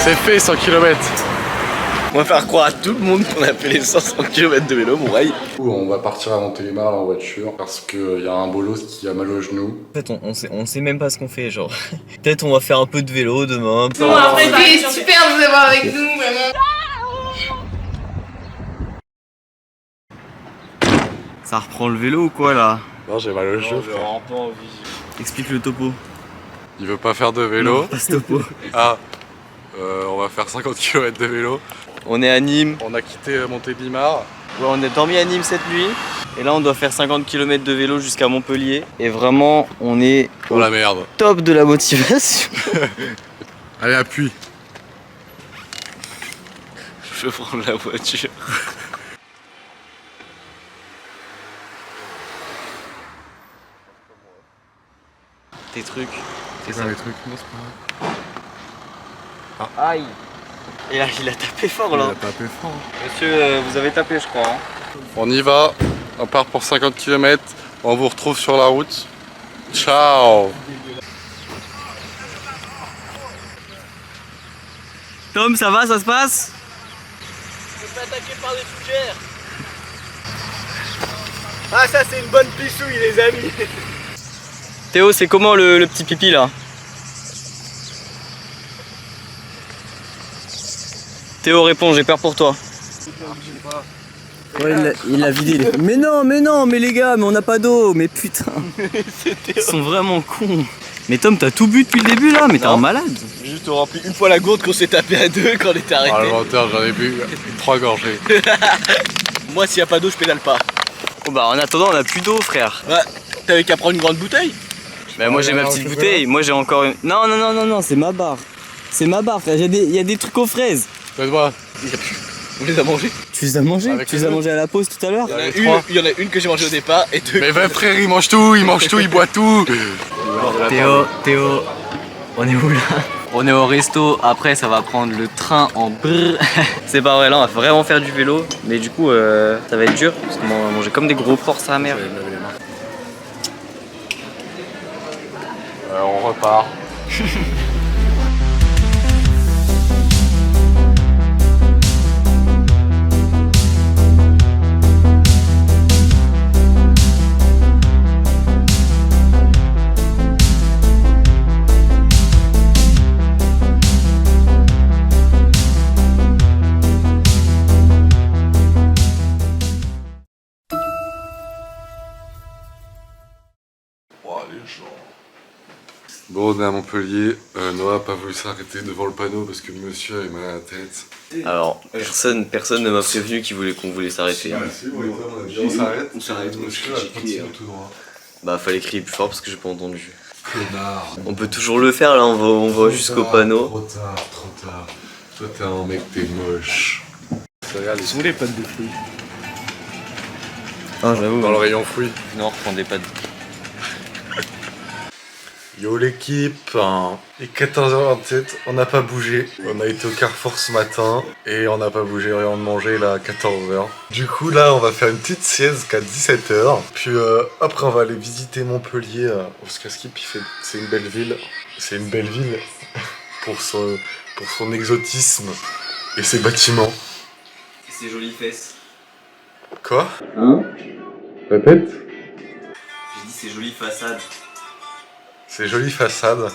C'est fait 100 km. On va faire croire à tout le monde qu'on a fait les 500 km de vélo, mon rail. On va partir à Montélimar en voiture parce qu'il y a un bolos qui a mal au genou. En fait, on sait même pas ce qu'on fait, genre. Peut-être on va faire un peu de vélo demain. Bon, après, c'était super de vous avoir avec nous, vraiment. Ça reprend le vélo ou quoi là? Non, j'ai mal au genou. Explique le topo. Il veut pas faire de vélo. Non, pas ce topo. Ah, on va faire 50 km de vélo. On est à Nîmes. On a quitté Montélimar. Ouais, on a dormi à Nîmes cette nuit. Et là, on doit faire 50 km de vélo jusqu'à Montpellier. Et vraiment, on est Dans la merde. top de la motivation. Allez, appuie. Je vais prendre la voiture. Tes trucs. C'est ça les trucs. Non, c'est pas grave. Aïe. Et là, il a tapé fort là. Il a tapé fort. Monsieur, vous avez tapé, je crois. Hein. On y va. On part pour 50 km. On vous retrouve sur la route. Ciao. Tom, ça va, ça se passe? Je me fais attaquer par des fougères. Ah, ça, c'est une bonne pissouille, les amis. Théo, c'est comment le petit pipi là? Théo, réponds, j'ai peur pour toi. Ouais, il l'a vidé. Mais non, mais les gars, mais on n'a pas d'eau, mais putain. Ils sont vraiment cons. Mais Tom, t'as tout bu depuis le début là, mais t'es un malade. J'ai juste rempli une fois la gourde qu'on s'est tapé à deux quand on était arrêté. Ah, le menteur, j'en ai bu 3 gorgées. Moi, s'il n'y a pas d'eau, je pédale pas. Oh bah en attendant, on a plus d'eau, frère. Ouais, t'avais qu'à prendre une grande bouteille. Bah moi j'ai ma petite bouteille, moi j'ai encore une... Non, c'est ma barre. C'est ma barre, frère, il y a des trucs aux fraises. Faites-moi. On les a mangés. Tu les as mangés? Avec Tu les as mangés à la pause tout à l'heure? Il y en a une que j'ai mangée au départ et deux. Mais ben frère, il mange tout, il boit tout. Théo, on est où là? On est au resto, après ça va prendre le train en brrr. C'est pas vrai, là on va vraiment faire du vélo, mais du coup ça va être dur, parce qu'on va manger comme des gros porcs sa mère. On repart. Bon, on est à Montpellier. Noah n'a pas voulu s'arrêter devant le panneau parce que le monsieur avait mal à la tête. Alors, personne ne m'a prévenu qu'on voulait s'arrêter. Ah, si, on a dit on s'arrête. On s'arrête, Le monsieur a continué tout droit. Bah fallait crier plus fort parce que j'ai pas entendu. Connard. On peut toujours le faire là, on va jusqu'au panneau. Trop tard. Toi t'es un mec, t'es moche. Regarde, ils sont les pâtes de fruits. Ah j'avoue. Dans le rayon fruits. Non, reprends des pâtes. Yo l'équipe, il est 14h27, on n'a pas bougé. On a été au Carrefour ce matin et on n'a pas bougé, rien de manger là à 14h. Du coup là on va faire une petite sieste jusqu'à 17h. Puis après on va aller visiter Montpellier parce que Skip c'est une belle ville. C'est une belle ville pour son exotisme et ses bâtiments. Et ses jolies fesses. Quoi? Hein? Répète. J'ai dit ses jolies façades. Ces jolies façades.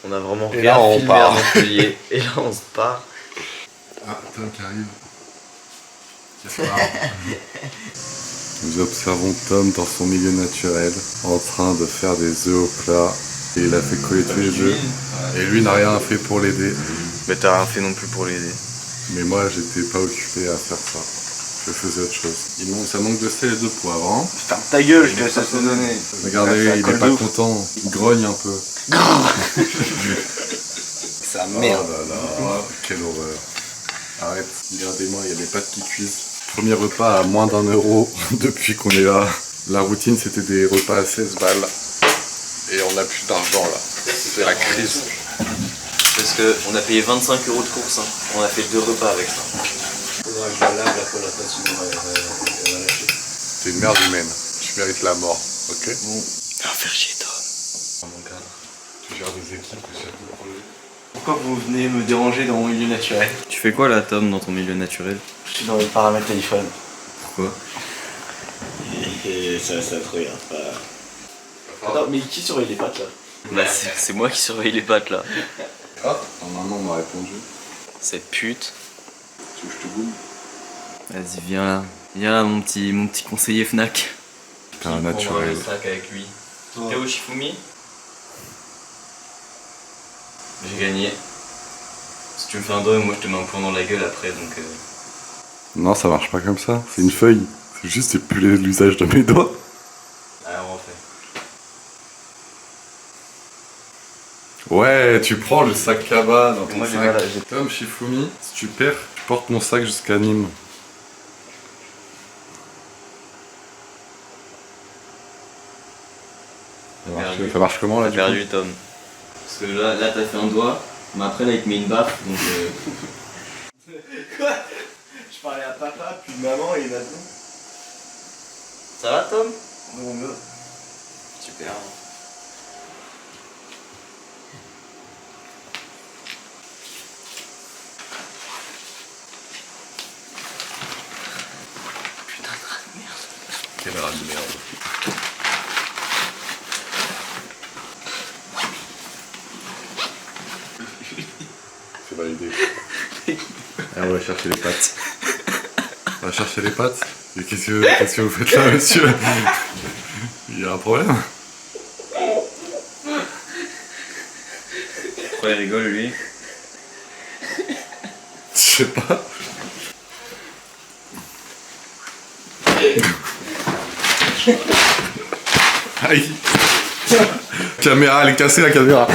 On a vraiment Et rien là, on filmé part. à Montpellier. Et là on se part. Ah, Tom qui arrive. Nous observons Tom dans son milieu naturel, en train de faire des œufs au plat. Et il a fait coller tous les œufs. Et lui n'a rien fait pour l'aider. Mais t'as rien fait non plus pour l'aider. Mais moi, j'étais pas occupé à faire ça. Je faisais autre chose. Ça manque de sel et de poivre. Hein. Ferme ta gueule, je te laisse te donner. Regardez, il est pas content. Il grogne un peu. Ça merde. Oh là là, quelle horreur. Arrête, regardez-moi, il y a des pâtes qui cuisent. Premier repas à moins d'1 euro depuis qu'on est là. La routine, c'était des repas à 16 balles. Et on n'a plus d'argent là. C'est la crise. Parce qu'on a payé 25 € de course. Hein. On a fait 2 repas avec ça. Faudra que je la lave la fois d'après, sinon elle va lâcher. T'es une merde humaine. Tu mérites la mort, ok? Bon. Va faire chier Tom. Tu gères des équipes ou chef de projet? Pourquoi vous venez me déranger dans mon milieu naturel? Tu fais quoi là, Tom, dans ton milieu naturel? Je suis dans les paramètres téléphone. Pourquoi? Et ça te regarde pas. Attends, mais qui surveille les pattes là? Bah c'est moi qui surveille les pattes là. Ah, normalement on m'a répondu. Cette pute. Tu veux que je te boule? Vas-y, viens là. Viens là, mon petit conseiller Fnac. T'es un naturel. Le sac avec lui. Théo Shifumi. J'ai gagné. Si tu me fais un doigt, moi je te mets un point dans la gueule après donc. Non, ça marche pas comme ça. C'est une feuille. C'est juste c'est plus l'usage de mes doigts. Ah, on refait. Ouais, tu prends le sac là-bas dans ton Moi, j'ai sac. pas la- Tom Shifumi, si tu perds, tu portes mon sac jusqu'à Nîmes. Perdu. Ça marche comment là T'as du perdu, Tom. Parce que là t'as fait un doigt, mais après là il te met une baffe donc. Quoi? Je parlais à papa, puis maman et maintenant. Ça va, Tom? Mon gars. Super. Quel rat de merde. C'est validé. Ah, on va chercher les pattes. On va chercher les pattes. Et qu'est-ce que vous faites là, monsieur? Il y a un problème? Pourquoi il rigole lui? Je sais pas. Aïe. Caméra, elle est cassée la caméra.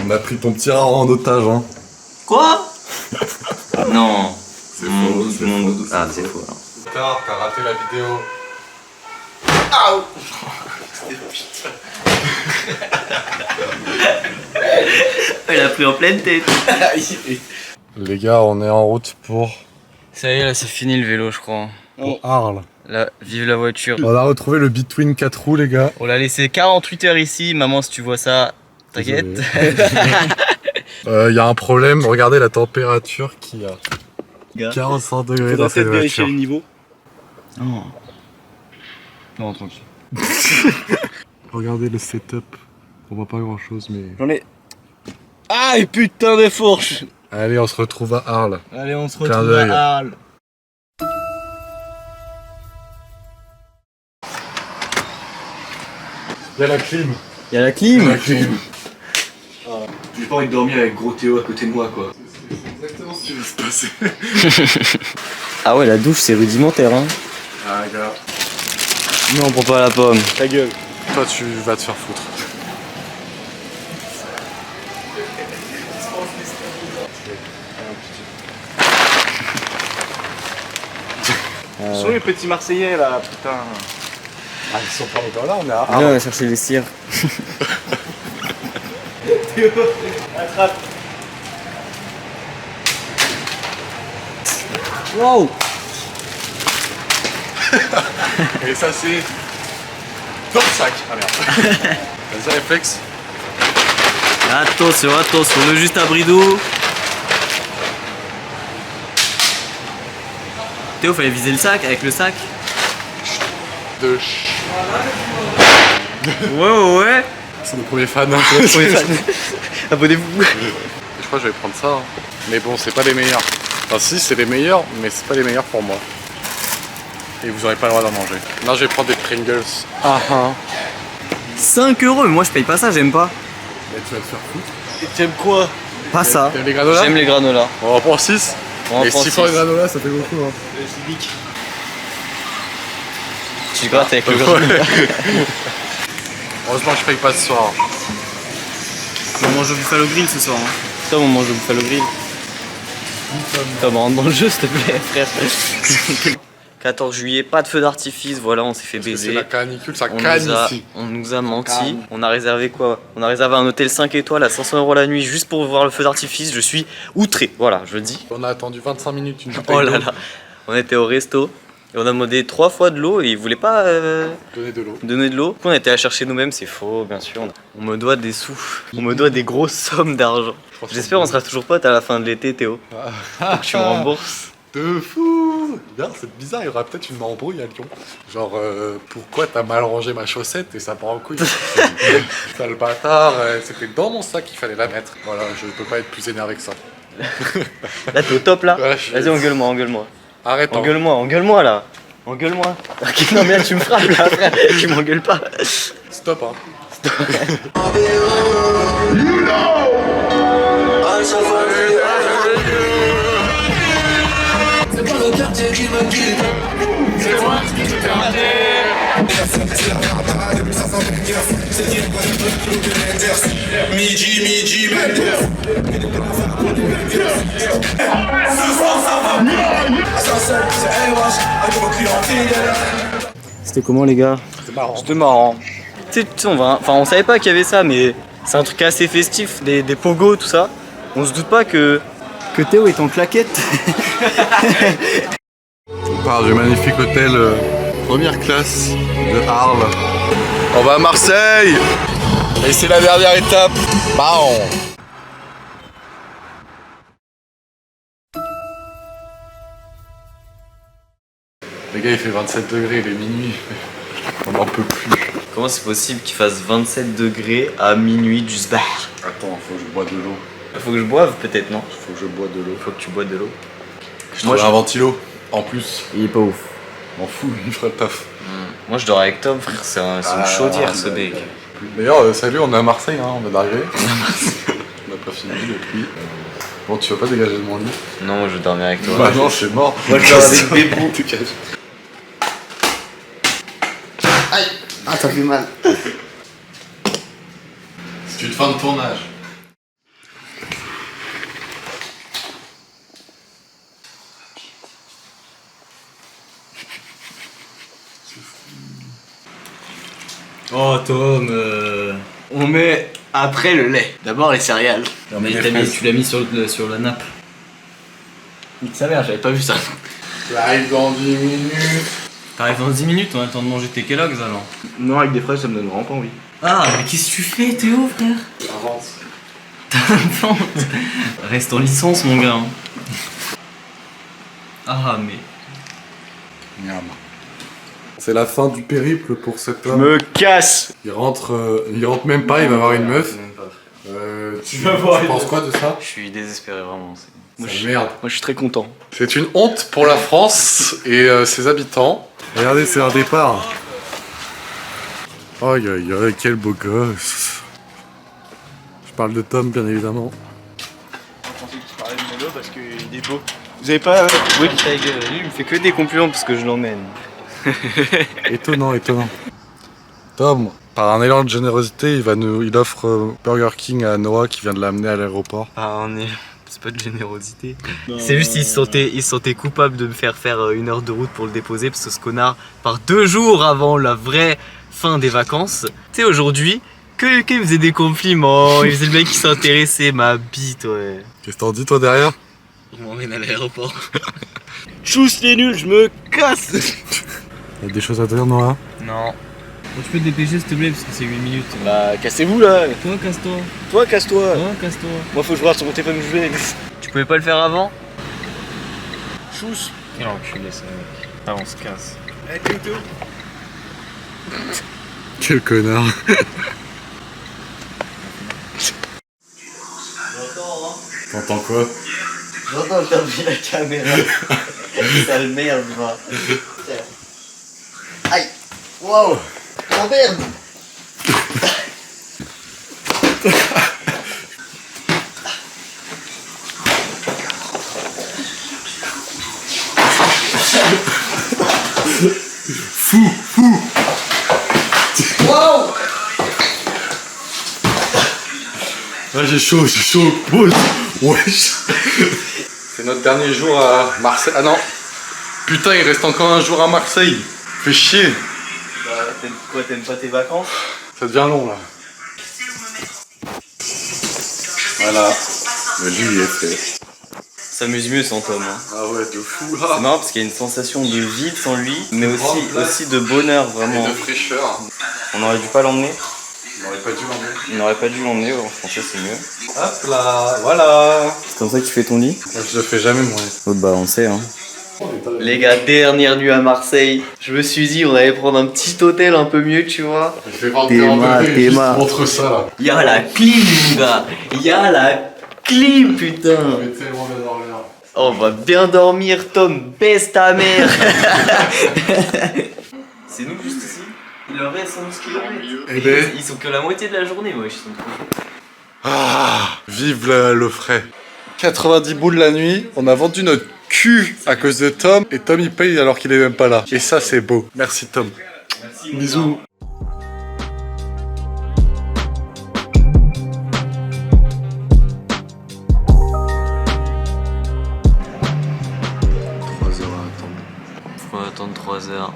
On a pris ton petit rat en otage, hein. Quoi? Non. C'est faux, c'est faux. Ah, c'est faux alors. T'as raté la vidéo. Elle a pris en pleine tête. Les gars, on est en route pour Ça y est, là c'est fini le vélo, je crois. Arles. Là, vive la voiture. On a retrouvé le Between 4 roues, les gars. On l'a laissé 48 heures ici. Maman, si tu vois ça, t'inquiète. Il y a un problème, regardez la température qui a Gars. 45 degrés dans cette voiture. niveau. Non. Non, tranquille. Regardez le setup. On voit pas grand chose, mais. J'en ai. Ah, et putain de fourche! Allez, on se retrouve à Arles. Allez, on se Clin retrouve d'œil. à Arles. Il y a la clim. Il y a la clim. La clim. J'ai pas envie de dormir avec gros Théo à côté de moi, quoi. C'est exactement ce qui va se passer. Ah ouais, la douche c'est rudimentaire, hein. Ah, gars. Non, on prend pas la pomme. Ta gueule. Toi, tu vas te faire foutre. Ce sont les petits Marseillais là, putain. Ah, ils sont pas encore là, on est à Ah, on va chercher les cires. Théo, attrape. Wow. Et ça, c'est. Dans le sac. Ah merde. Vas-y, réflexe. Attention, attention, on est juste abri d'eau. Théo, fallait viser le sac avec le sac. De Ouais. C'est nos premiers fans. Abonnez-vous. Je crois que je vais prendre ça. Hein. Mais bon, c'est pas les meilleurs. Enfin, si, c'est les meilleurs, mais c'est pas les meilleurs pour moi. Et vous aurez pas le droit d'en manger. Non, je vais prendre des Pringles. Ah ah. 5 €, mais moi je paye pas ça, j'aime pas. Mais tu vas te faire foutre. Et t'aimes quoi? Pas ça. T'aimes les granolas? J'aime les granolas. On va prendre 6. On en Mais prend 6 fois six. les granolas, ça fait beaucoup. Hein. Le civique. Tu grattes avec le granola. Heureusement que je paye pas ce soir. On mange au Buffalo Grill ce soir. Hein. Tom, on mange au Buffalo Grill. Tom, rentre dans le jeu s'il te plaît, frère. 14 juillet, pas de feu d'artifice, voilà, on s'est fait C'est baiser. la canicule, ça On canne nous, a, ici. on nous a menti. On a réservé quoi? On a réservé un hôtel 5 étoiles à 500 € la nuit juste pour voir le feu d'artifice. Je suis outré, voilà, je le dis. On a attendu 25 minutes une bouteille Oh là d'eau. là. On était au resto. Et on a demandé 3 fois de l'eau et ils voulaient pas Donner de l'eau. donner de l'eau. On a été à chercher nous-mêmes, c'est faux, bien sûr. On me doit des sous. On me doit des grosses sommes d'argent. J'espère on sera toujours potes à la fin de l'été, Théo. Faut que tu me rembourses. De fou! Bien, c'est bizarre, il y aura peut-être une embrouille à Lyon. Genre, pourquoi t'as mal rangé ma chaussette et ça part en couille? Sale bâtard, c'était dans mon sac qu'il fallait la mettre. Voilà, je peux pas être plus énervé que ça. Là, t'es au top là. Ouais, je- Vas-y, engueule-moi, engueule-moi. Arrête, hein. Engueule-moi là. Engueule-moi. Ok, non, mais là, tu me frappes là, frère. Tu m'engueules pas. Stop, hein. C'était comment, les gars? C'est marrant. C'était marrant. Tu sais, on savait pas qu'il y avait ça, mais c'est un truc assez festif, des pogos, tout ça. On se doute pas que Théo est en claquette. On part du magnifique hôtel première classe de Arles. On va à Marseille! Et c'est la dernière étape. Bam! Les gars, il fait 27 degrés, il est minuit. On n'en peut plus. Comment c'est possible qu'il fasse 27 degrés à minuit du sbar? Attends, faut que je bois de l'eau. Faut que je boive peut-être, non? Faut que je bois de l'eau. Faut que tu bois de l'eau. Moi, j'ai un ventilo. En plus, Il est pas ouf. m'en fous, il ferait le taf. Moi je dors avec Tom, frère, c'est une chaudière ce mec. D'ailleurs, salut, on est à Marseille, hein, on vient d'arriver. On n'a pas fini depuis. Bon, tu vas pas dégager de mon lit? Non, moi je vais dormir avec toi. Bah non, c'est mort. Moi, je dors avec Bébou. Dégage. Ah, ça fait mal. C'est une fin de tournage. Oh Tom, on met après le lait. D'abord les céréales. Non mais Les tu fraises. l'as mis sur la nappe. Nique sa mère, j'avais pas vu ça. J'arrive dans 10 minutes. T'arrives dans 10 minutes, on a le temps de manger tes Kellogg's alors. Non, avec des fraises, ça me donne vraiment pas envie. Ah, mais qu'est-ce que tu fais Théo, frère? Avance. T'inventes. Reste en licence mon gars. Ah mais... Miam. C'est la fin du périple pour cet Je homme. me casse. Il rentre même pas, il va avoir une meuf. Tu penses quoi de ça? Je suis désespéré vraiment. C'est merde. Moi, je suis très content. C'est une honte pour la France et ses habitants. Regardez, c'est un départ. Aïe aïe aïe, quel beau gosse. Je parle de Tom, bien évidemment. Je pensais que tu parlais de Melo parce qu'il est beau. Vous avez pas... Oui, ta gueule, lui il me fait que des compliments parce que je l'emmène. Étonnant, étonnant. Tom, par un élan de générosité, il offre Burger King à Noah qui vient de l'amener à l'aéroport. Ah, on est... C'est pas de générosité. C'est juste qu'il se sentait coupable de me faire 1 heure de route pour le déposer parce que ce connard part 2 jours avant la vraie fin des vacances. Tu sais, aujourd'hui, que il me faisait des compliments, il faisait le mec qui s'intéressait, ma bite, ouais. Qu'est-ce que t'en dis toi derrière? Il m'emmène à l'aéroport. Tchuss les nuls, je me casse. Il y a des choses à dire, Noah? Non. Tu peux te dépêcher s'il te plaît parce que c'est 8 minutes. Bah, cassez-vous là. Toi, casse-toi. Toi, casse-toi. Toi, casse-toi. Moi, faut que je regarde sur mon téléphone où je vais. Tu pouvais pas le faire avant? Tchuss. Quel enculé ça, mec. Ah, on se casse. Eh, Théo. Quel connard. T'entends quoi? J'entends fermer la caméra. Sale merde, va. Aïe. Wow. Oh merde. Fou. Wow. Ah, j'ai chaud. Wesh. C'est notre dernier jour à Marseille. Ah non. Putain, il reste encore un jour à Marseille. Fais chier. Quoi, t'aimes pas tes vacances? Ça devient long là. Voilà. Le lit est fait. s'amuse mieux sans Tom. Hein. Ah ouais, de fou C'est là. marrant parce qu'il y a une sensation de vide sans lui, mais aussi de bonheur vraiment. Et de fraîcheur. On aurait dû pas l'emmener. On n'aurait pas dû l'emmener. On n'aurait pas dû l'emmener, en français c'est mieux. Hop là, voilà. C'est comme ça que tu fais ton lit? Moi, je le fais jamais moi. Bah on sait hein. Les gars, dernière nuit à Marseille. Je me suis dit on allait prendre un petit hôtel un peu mieux, tu vois. Je vais voir juste montre ça là. Y'a la clim, mon gars. Y'a la clim, putain. Je vais tellement bien dormir. On va bien dormir, Tom. Baisse ta mère. C'est nous juste ici. Le reste, sont ce qu'ils ont. Eh ben. Ils sont que la moitié de la journée, moi. Ils sont trop. Ah, vive le frais. 90 boules la nuit, on a vendu notre cul à cause de Tom et Tom il paye alors qu'il est même pas là. Et ça c'est beau. Merci Tom. Merci, Bisous. Faut attendre 3 heures.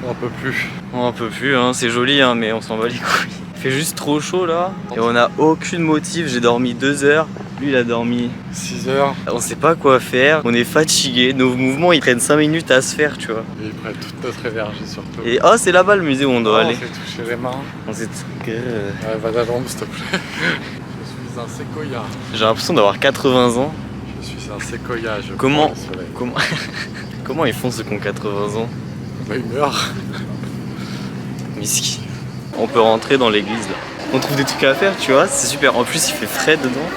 On peut plus. On peut plus, hein. C'est joli, hein, mais on s'en bat les couilles. Il fait juste trop chaud là. Et on a aucune motive. J'ai dormi 2 heures. Lui il a dormi. 6 heures. On sait pas quoi faire. On est fatigué. Nos mouvements ils prennent 5 minutes à se faire, tu vois. Et ils prennent toute notre énergie surtout. Et oh, c'est là-bas le musée où on doit aller. On s'est touché les mains. On s'est Ouais, va la jambe s'il te plaît. Je suis un séquoia. J'ai l'impression d'avoir 80 ans. Je suis un séquoia. Je Comment prends le soleil. Comment ils font ceux qui ont 80 ans? Bah, il meurt. Miski. On peut rentrer dans l'église là. On trouve des trucs à faire, tu vois, c'est super. En plus, il fait frais dedans.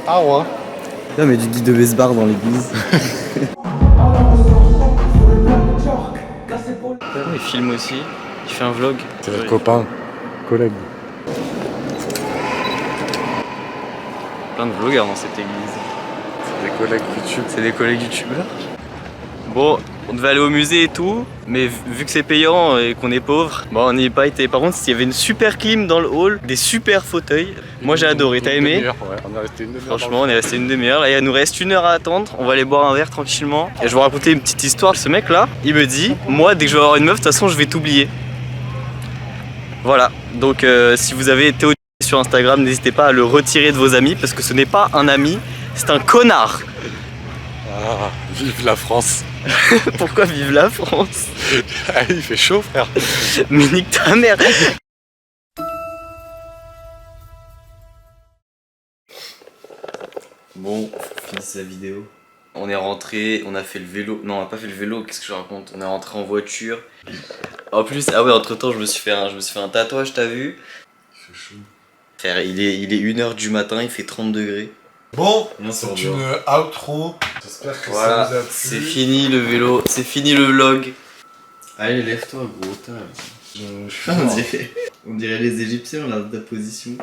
Ah ouais. Non, mais du Guy de Besbar dans l'église. Il filme aussi. Il fait un vlog. C'est notre copain, collègue. Plein de vlogueurs dans cette église. C'est des collègues YouTube. C'est des collègues youtubeurs. Bon, on devait aller au musée et tout, mais vu que c'est payant et qu'on est pauvre, bon, on n'y est pas été. Par contre, il y avait une super clim dans le hall, des super fauteuils. Moi j'ai adoré, t'as aimé? Ouais, on est resté une demi-heure. Franchement, on est resté une demi-heure. Là, il nous reste 1 heure à attendre. On va aller boire un verre tranquillement. Et je vais vous raconter une petite histoire. Ce mec là, il me dit, moi, dès que je vais avoir une meuf, de toute façon, je vais t'oublier. Voilà. Donc, si vous avez été sur Instagram, n'hésitez pas à le retirer de vos amis parce que ce n'est pas un ami, c'est un connard. Ah, vive la France. Pourquoi vive la France? Ah, il fait chaud, frère. Mais nique ta mère. Bon, finisse la vidéo. On est rentré, on a fait le vélo. Non, on a pas fait le vélo, qu'est-ce que je raconte? On est rentré en voiture. En plus, ah ouais, entre temps, je me suis fait un tatouage, t'as vu? Il fait chaud. Frère, il est 1h du matin, il fait 30 degrés. Bon, Non, c'est dur. une outro. J'espère que Voilà, ça vous a plu. c'est fini le vélo, c'est fini le vlog. Allez, lève-toi, gros, Je suis on dirait les Égyptiens, là, de ta position.